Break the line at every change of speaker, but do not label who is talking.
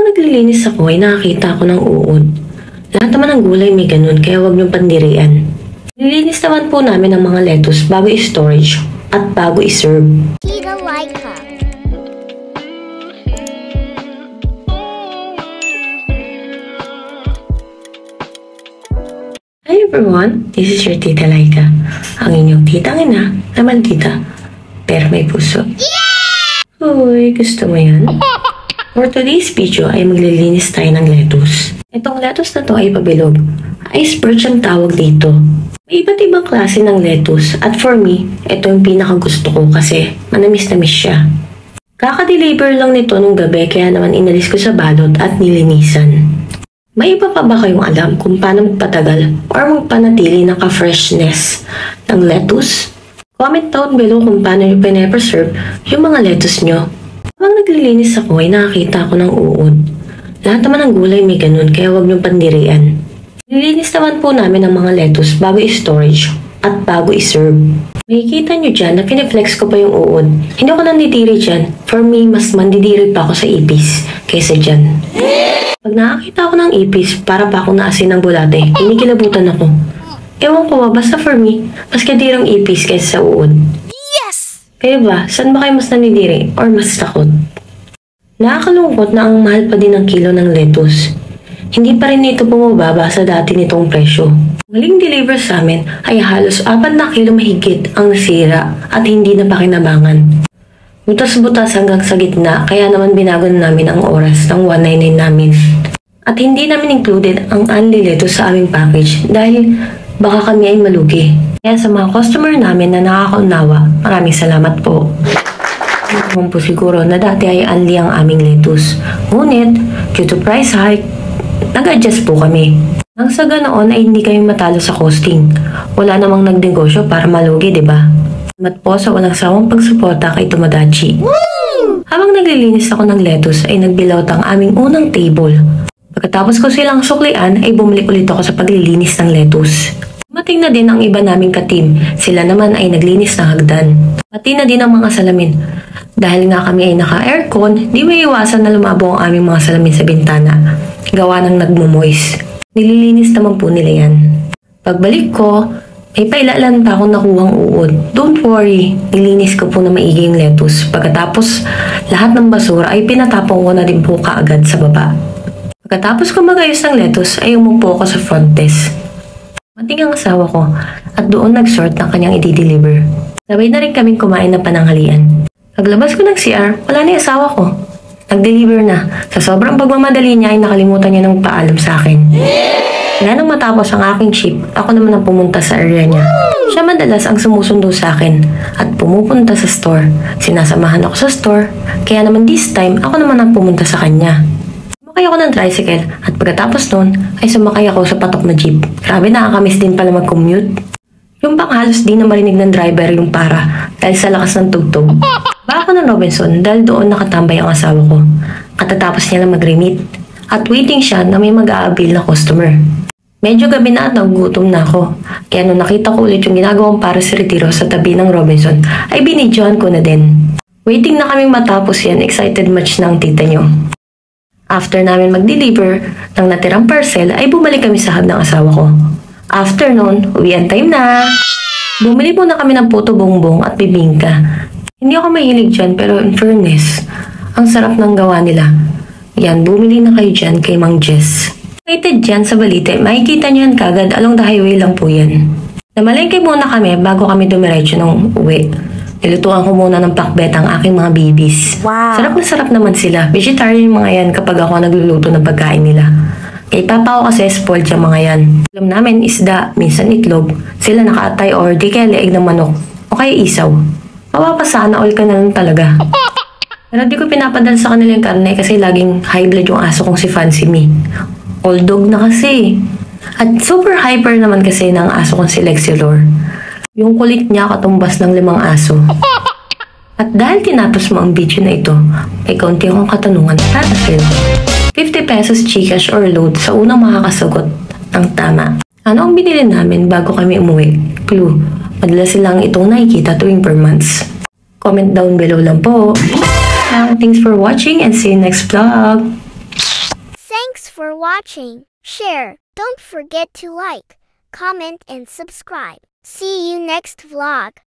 Habang naglilinis ako ay nakakita ako ng uod. Lahat naman ng gulay may ganun kaya huwag niyong pandirian. Nililinis naman po namin ang mga lettuce bago i-storage at bago i-serve. Hi everyone, this is your Tita Laika. Ang inyong titang ina na maldita pero may puso. Uy, gusto mo yan? For today's video ay maglilinis tayo ng lettuce. Itong lettuce na to ay pabilog. Iceberg ang tawag dito. May iba't ibang klase ng lettuce at for me, ito yung pinakagusto ko kasi manamis-namis siya. Kaka-deliver lang nito nung gabi kaya naman inalis ko sa balot at nilinisan. May iba pa ba kayong alam kung paano magpatagal or magpanatili ng ka-freshness ng lettuce? Comment down below kung paano nyo pinapreserve yung mga lettuce nyo. Habang naglilinis ako ay nakakita ako ng uod. Lahat naman ng gulay may ganun kaya huwag nyong pandirian. Nililinis naman po namin ang mga lettuce bago i-storage at bago i-serve. Makikita nyo dyan na piniflex ko pa yung uod. Hindi ako nandidiri dyan. For me, mas mandidiri pa ako sa ipis kaysa dyan. Pag nakakita ako ng ipis, para pa akong naasin ng bulate, kinikilabutan ako. Ewan ko ba, basta for me, mas kadirang ipis kaysa sa uod. Yes! Kaya ba, saan ba kayo mas nanidiri or mas takot? Nakakalungkot na ang mahal pa din ng kilo ng lettuce. Hindi pa rin ito bumababa sa dati nitong presyo. Maling deliver sa amin ay halos 4 na kilo mahigit ang nasira at hindi na pakinabangan. Butas-butas hanggang sa gitna kaya naman binago na namin ang oras ng 199 namin. At hindi namin included ang unli lettuce sa aming package dahil baka kami ay malugi. Kaya sa mga customer namin na nakakaunawa, maraming salamat po. Naman po siguro na dati ay unli ang aming lettuce. Ngunit, due to price hike, nag-adjust po kami. Nang sa ganoon ay hindi kami matalo sa costing. Wala namang nagnegosyo para malugi, diba? Salamat po sa walang sawang pagsuporta kay Tomodachi. Habang naglilinis ako ng lettuce ay nagbilot ang aming unang table. Pagkatapos ko silang suklian ay bumalik ulit ako sa paglilinis ng lettuce. Mating na din ang iba naming ka-team. Sila naman ay naglinis ng hagdan. Pati na din ang mga salamin. Dahil nga kami ay naka-aircon, di may iwasan na lumabo ang aming mga salamin sa bintana. Gawa ng nagmumoist. Nililinis naman po nila yan. Pagbalik ko, may pailalan pa akong nakuhang uod. Don't worry, nilinis ko po na maigi yung lettuce. Pagkatapos, lahat ng basura ay pinatapong ko na din po kaagad sa baba. Pagkatapos ko magayos ng lettuce, ay umupo ako sa front desk. Mating ang asawa ko at doon nag-sort ng kanyang i-deliver. Sabay na rin kaming kumain ng pananghalian. Paglabas ko ng CR, wala na yung asawa ko. Nag-deliver na. Sa sobrang pagmamadali niya ay nakalimutan niya ng paalam sa akin. Kaya nang matapos ang aking shift, ako naman ang pumunta sa area niya. Siya madalas ang sumusundo sa akin at pumupunta sa store. Sinasamahan ako sa store, kaya naman this time, ako naman ang pumunta sa kanya. Sumakay ako ng tricycle at pagkatapos nun, ay sumakay ako sa patok na jeep. Grabe, nakakamiss din pala mag-commute. Yung bang halos di na marinig ng driver yung para dahil sa lakas ng tugtog. Ba ako ng Robinson dahil doon nakatambay ang asawa ko. Katatapos niya lang mag-remit at waiting siya na may mag-aabil na customer. Medyo gabi na at nagugutom na ako. Kaya nung nakita ko ulit yung ginagawang para sa retiro sa tabi ng Robinson, ay binidyohan ko na din. Waiting na kaming matapos yan, excited much na ang tita nyo. After namin mag-deliver ng natirang parcel, ay bumalik kami sa hub ng asawa ko. After noon, uwian time na. Bumili muna kami ng puto bongbong at bibingka. Hindi ako mahilig dyan pero in fairness, ang sarap ng gawa nila. Yan, bumili na kayo dyan kay Mang Jess. Located dyan sa Balite, makikita nyo yan kagad, along the highway lang po yan. Namalengke muna kami bago kami dumiretso ng uwi. Nilutuan ko muna ng pakbet ang aking mga babies. Wow. Sarap na sarap naman sila. Vegetarian mga yan kapag ako nagluluto ng pagkain nila. Kay papa ko kasi spoiled yung mga yan. Alam namin isda, minsan itlog. Sila nakaatay or di kaya leeg ng manok. O kaya isaw. Mapapasana all ka na lang talaga. Pero di ko pinapadala sa kanila yung karne kasi laging high blood yung aso kong si Fancy Me. All dog na kasi. At super hyper naman kasi ng aso kong si Lexilor. Yung kulit niya katumbas ng 5 aso. At dahil tinapos mo ang video na ito, may kaunti akong katanungan para sa'yo. 50 pesos Gcash or load sa unang makakasagot ng tama. Ano ang binili namin bago kami umuwi? Clue, madalas silang itong nakikita tuwing per months. Comment down below lang po. Thanks for watching and see you next vlog.
for watching. Share. Don't forget to like, comment and subscribe. See you next vlog.